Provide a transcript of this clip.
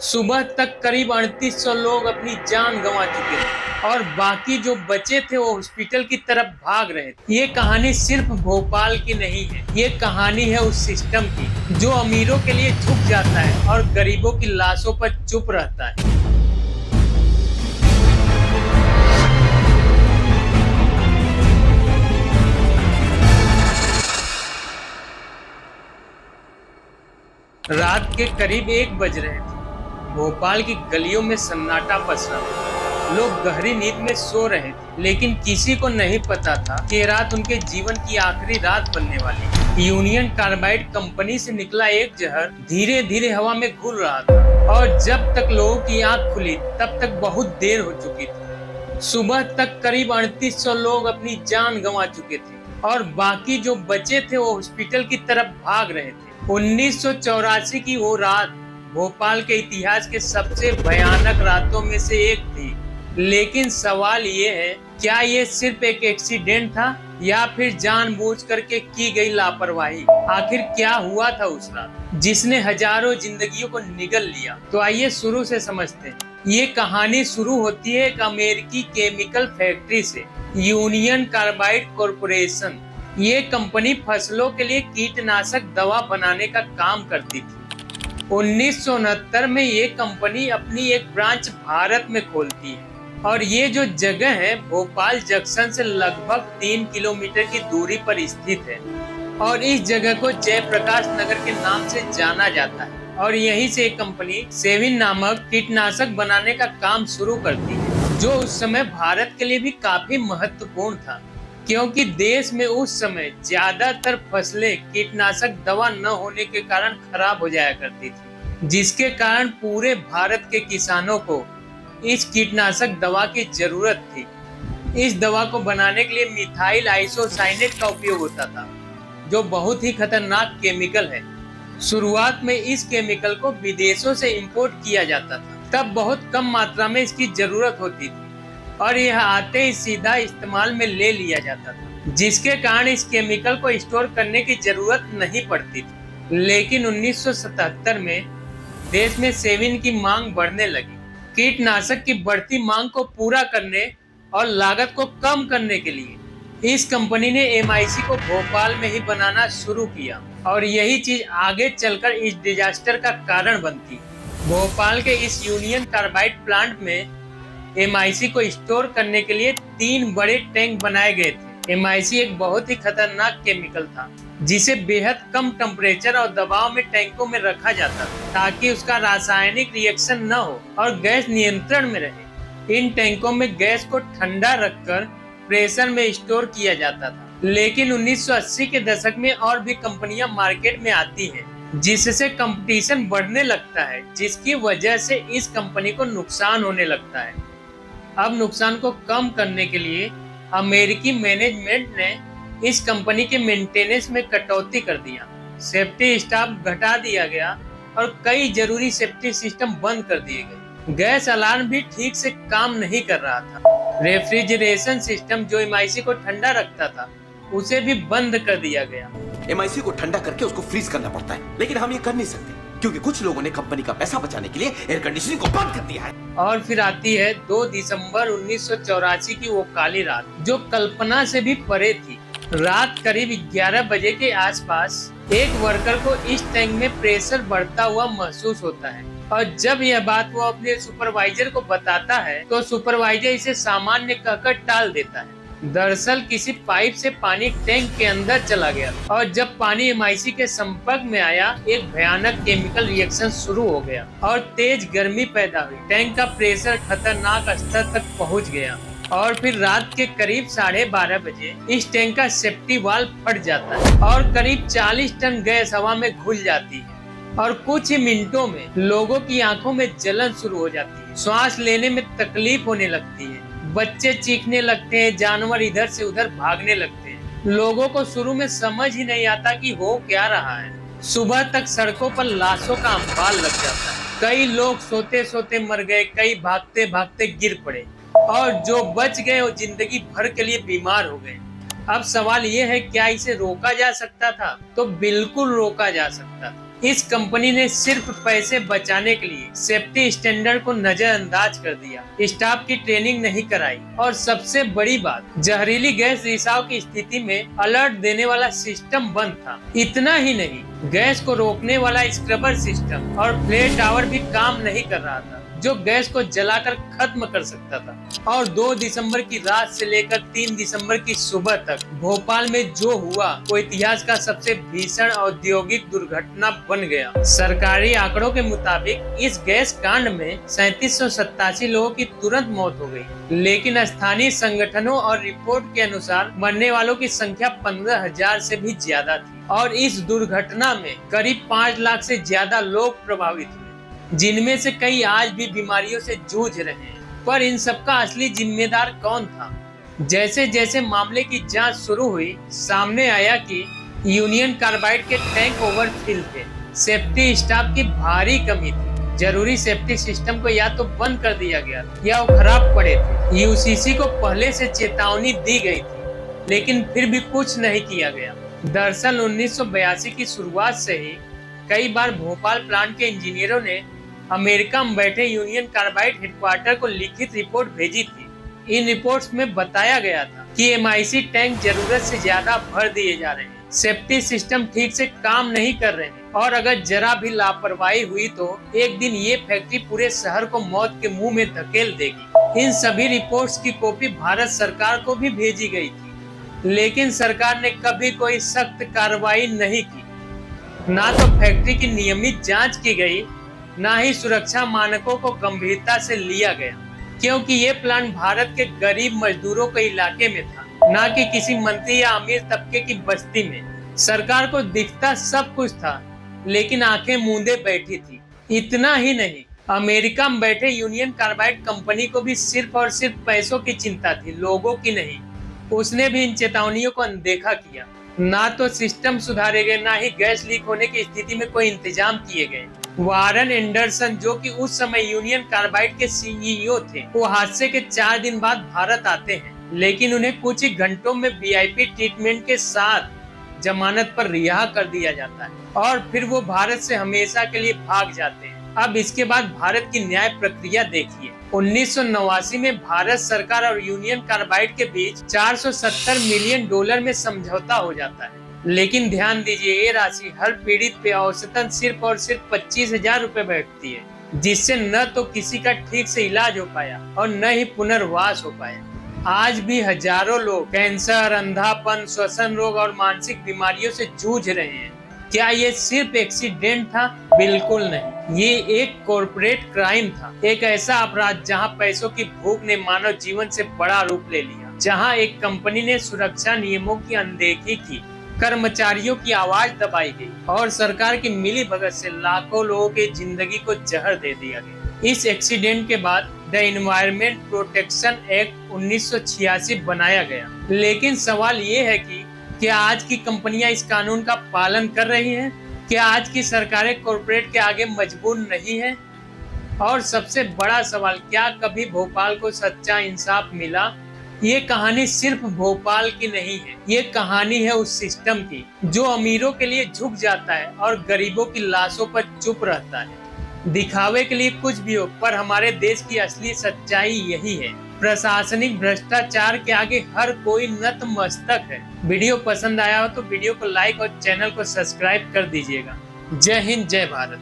सुबह तक करीब 3800 लोग अपनी जान गंवा चुके थे और बाकी जो बचे थे वो हॉस्पिटल की तरफ भाग रहे थे। ये कहानी सिर्फ भोपाल की नहीं है, ये कहानी है उस सिस्टम की जो अमीरों के लिए झुक जाता है और गरीबों की लाशों पर चुप रहता है। रात के करीब 1 बज रहे थे। भोपाल की गलियों में सन्नाटा पसरा था। लोग गहरी नींद में सो रहे थे, लेकिन किसी को नहीं पता था कि ये रात उनके जीवन की आखिरी रात बनने वाली है। यूनियन कार्बाइड कंपनी से निकला एक जहर धीरे धीरे हवा में घुल रहा था और जब तक लोगों की आंख खुली तब तक बहुत देर हो चुकी थी। सुबह तक करीब 3800 लोग अपनी जान गंवा चुके थे और बाकी जो बचे थे वो हॉस्पिटल की तरफ भाग रहे थे। 1984 की वो रात भोपाल के इतिहास के सबसे भयानक रातों में से एक थी। लेकिन सवाल ये है, क्या ये सिर्फ एक एक्सीडेंट था या फिर जानबूझ करके की गई लापरवाही? आखिर क्या हुआ था उस रात जिसने हजारों जिंदगियों को निगल लिया? तो आइए शुरू से समझते हैं। ये कहानी शुरू होती है एक अमेरिकी केमिकल फैक्ट्री से, यूनियन कार्बाइड कॉरपोरेशन। ये कंपनी फसलों के लिए कीटनाशक दवा बनाने का काम करती थी। 1969 में ये कंपनी अपनी एक ब्रांच भारत में खोलती है और ये जो जगह है भोपाल जंक्शन से लगभग 3 किलोमीटर की दूरी पर स्थित है और इस जगह को जयप्रकाश नगर के नाम से जाना जाता है और यहीं से एक कंपनी सेविन नामक कीटनाशक बनाने का काम शुरू करती है, जो उस समय भारत के लिए भी काफी महत्वपूर्ण था, क्योंकि देश में उस समय ज्यादातर फसलें कीटनाशक दवा न होने के कारण खराब हो जाया करती थी, जिसके कारण पूरे भारत के किसानों को इस कीटनाशक दवा की जरूरत थी। इस दवा को बनाने के लिए मिथाइल आइसोसाइनेट का उपयोग होता था, जो बहुत ही खतरनाक केमिकल है। शुरुआत में इस केमिकल को विदेशों से इंपोर्ट किया जाता था, तब बहुत कम मात्रा में इसकी जरूरत होती थी और यह आते ही सीधा इस्तेमाल में ले लिया जाता था, जिसके कारण इस केमिकल को स्टोर करने की जरूरत नहीं पड़ती थी। लेकिन 1977 में देश में सेविन की मांग बढ़ने लगी। कीटनाशक की बढ़ती मांग को पूरा करने और लागत को कम करने के लिए इस कंपनी ने एमआईसी को भोपाल में ही बनाना शुरू किया और यही चीज आगे चलकर इस डिजास्टर का कारण बनती। भोपाल के इस यूनियन कार्बाइड प्लांट में एमआईसी को स्टोर करने के लिए 3 बड़े टैंक बनाए गए थे। एमआईसी एक बहुत ही खतरनाक केमिकल था, जिसे बेहद कम टेम्परेचर और दबाव में टैंकों में रखा जाता था ताकि उसका रासायनिक रिएक्शन न हो और गैस नियंत्रण में रहे। इन टैंकों में गैस को ठंडा रखकर प्रेशर में स्टोर किया जाता था। लेकिन 1980 के दशक में और भी कंपनियां मार्केट में आती हैं, जिससे कंपटीशन बढ़ने लगता है, जिसकी वजह से इस कंपनी को नुकसान होने लगता है। अब नुकसान को कम करने के लिए अमेरिकी मैनेजमेंट ने इस कंपनी के मेंटेनेंस में कटौती कर दिया, सेफ्टी स्टाफ घटा दिया गया और कई जरूरी सेफ्टी सिस्टम बंद कर दिए गए। गैस अलार्म भी ठीक से काम नहीं कर रहा था। रेफ्रिजरेशन सिस्टम जो एमआईसी को ठंडा रखता था, उसे भी बंद कर दिया गया। एमआईसी को ठंडा करके उसको फ्रीज करना पड़ता है, लेकिन हम ये कर नहीं सकते क्योंकि कुछ लोगों ने कंपनी का पैसा बचाने के लिए एयर कंडीशनिंग को बंद कर दिया है। और फिर आती है 2 दिसंबर 1984 की वो काली रात, जो कल्पना से भी परे थी। रात करीब 11 बजे के आसपास एक वर्कर को इस टैंक में प्रेशर बढ़ता हुआ महसूस होता है और जब यह बात वो अपने सुपरवाइजर को बताता है तो सुपरवाइजर इसे सामान्य कहकर टाल देता है। दरअसल किसी पाइप से पानी टैंक के अंदर चला गया और जब पानी एमआईसी के संपर्क में आया, एक भयानक केमिकल रिएक्शन शुरू हो गया और तेज गर्मी पैदा हुई। टैंक का प्रेशर खतरनाक स्तर तक पहुंच गया और फिर रात के करीब 12:30 बजे इस टैंक का सेफ्टी वाल्व फट जाता है और करीब 40 टन गैस हवा में घुल जाती है और कुछ ही मिनटों में लोगों की आंखों में जलन शुरू हो जाती है, श्वास लेने में तकलीफ होने लगती है, बच्चे चीखने लगते हैं, जानवर इधर से उधर भागने लगते हैं। लोगों को शुरू में समझ ही नहीं आता कि हो क्या रहा है। सुबह तक सड़कों पर लाशों का अंबार लग जाता है। कई लोग सोते सोते मर गए, कई भागते भागते गिर पड़े और जो बच गए वो जिंदगी भर के लिए बीमार हो गए। अब सवाल ये है, क्या इसे रोका जा सकता था? तो बिल्कुल रोका जा सकता था। इस कंपनी ने सिर्फ पैसे बचाने के लिए सेफ्टी स्टैंडर्ड को नजरअंदाज कर दिया, स्टाफ की ट्रेनिंग नहीं कराई और सबसे बड़ी बात, जहरीली गैस रिसाव की स्थिति में अलर्ट देने वाला सिस्टम बंद था। इतना ही नहीं, गैस को रोकने वाला स्क्रबर सिस्टम और फ्लेयर टावर भी काम नहीं कर रहा था, जो गैस को जलाकर खत्म कर सकता था। और 2 दिसंबर की रात से लेकर 3 दिसंबर की सुबह तक भोपाल में जो हुआ वो इतिहास का सबसे भीषण औद्योगिक दुर्घटना बन गया। सरकारी आंकड़ों के मुताबिक इस गैस कांड में 3787 लोगों की तुरंत मौत हो गई, लेकिन स्थानीय संगठनों और रिपोर्ट के अनुसार मरने वालों की संख्या 15,000 से भी ज्यादा थी। और इस दुर्घटना में करीब 5 लाख से ज्यादा लोग प्रभावित हुए, जिनमें से कई आज भी बीमारियों से जूझ रहे हैं। पर इन सबका असली जिम्मेदार कौन था? जैसे जैसे मामले की जांच शुरू हुई, सामने आया कि यूनियन कार्बाइड के टैंक ओवरफिल थे, सेफ्टी स्टाफ की भारी कमी थी, जरूरी सेफ्टी सिस्टम को या तो बंद कर दिया गया था या वो खराब पड़े थे। यूसीसी को पहले से चेतावनी दी गई थी, लेकिन फिर भी कुछ नहीं किया गया। दरअसल 1982 की शुरुआत से ही कई बार भोपाल प्लांट के इंजीनियरों ने अमेरिका में बैठे यूनियन कार्बाइड हेडक्वार्टर को लिखित रिपोर्ट भेजी थी। इन रिपोर्ट्स में बताया गया था कि एमआईसी टैंक जरूरत से ज्यादा भर दिए जा रहे हैं, सेफ्टी सिस्टम ठीक से काम नहीं कर रहे हैं और अगर जरा भी लापरवाही हुई तो एक दिन ये फैक्ट्री पूरे शहर को मौत के मुंह में धकेल देगी। इन सभी रिपोर्ट्स की कॉपी भारत सरकार को भी भेजी गई थी, लेकिन सरकार ने कभी कोई सख्त कार्रवाई नहीं की। ना तो फैक्ट्री की नियमित जाँच की गई, ना ही सुरक्षा मानकों को गंभीरता से लिया गया, क्योंकि ये प्लांट भारत के गरीब मजदूरों के इलाके में था, ना कि किसी मंत्री या अमीर तबके की बस्ती में। सरकार को दिखता सब कुछ था, लेकिन आंखें मूंदे बैठी थी। इतना ही नहीं, अमेरिका में बैठे यूनियन कार्बाइड कंपनी को भी सिर्फ और सिर्फ पैसों की चिंता थी, लोगों की नहीं। उसने भी इन चेतावनियों को अनदेखा किया। ना तो सिस्टम सुधारे गए, ना ही गैस लीक होने की स्थिति में कोई इंतजाम किए गए। वारन एंडरसन, जो कि उस समय यूनियन कार्बाइड के सीईओ थे, वो हादसे के 4 दिन बाद भारत आते हैं, लेकिन उन्हें कुछ ही घंटों में वीआईपी ट्रीटमेंट के साथ जमानत पर रिहा कर दिया जाता है और फिर वो भारत से हमेशा के लिए भाग जाते हैं। अब इसके बाद भारत की न्याय प्रक्रिया देखिए। 1989 में भारत सरकार और यूनियन कार्बाइड के बीच $470 मिलियन में समझौता हो जाता है, लेकिन ध्यान दीजिए, ये राशि हर पीड़ित पे औसतन सिर्फ और सिर्फ 25,000 रुपए बैठती है, जिससे न तो किसी का ठीक से इलाज हो पाया और न ही पुनर्वास हो पाया। आज भी हजारों लोग कैंसर, अंधापन, श्वसन रोग और मानसिक बीमारियों से जूझ रहे हैं। क्या ये सिर्फ एक्सीडेंट था? बिल्कुल नहीं, ये एक कॉर्पोरेट क्राइम था, एक ऐसा अपराध जहां पैसों की भूख ने मानव जीवन से बड़ा रूप ले लिया, जहां एक कंपनी ने सुरक्षा नियमों की अनदेखी की, कर्मचारियों की आवाज दबाई गई और सरकार की मिलीभगत से लाखों लोगों की जिंदगी को जहर दे दिया गया। इस एक्सीडेंट के बाद द एनवायरमेंट प्रोटेक्शन एक्ट 1986 बनाया गया, लेकिन सवाल ये है कि क्या आज की कंपनियां इस कानून का पालन कर रही हैं? क्या आज की सरकारें कॉर्पोरेट के आगे मजबूर नहीं है? और सबसे बड़ा सवाल, क्या कभी भोपाल को सच्चा इंसाफ मिला? ये कहानी सिर्फ भोपाल की नहीं है, ये कहानी है उस सिस्टम की जो अमीरों के लिए झुक जाता है और गरीबों की लाशों पर चुप रहता है। दिखावे के लिए कुछ भी हो, पर हमारे देश की असली सच्चाई यही है। प्रशासनिक भ्रष्टाचार के आगे हर कोई नतमस्तक है। वीडियो पसंद आया हो तो वीडियो को लाइक और चैनल को सब्सक्राइब कर दीजिएगा। जय हिंद, जय भारत।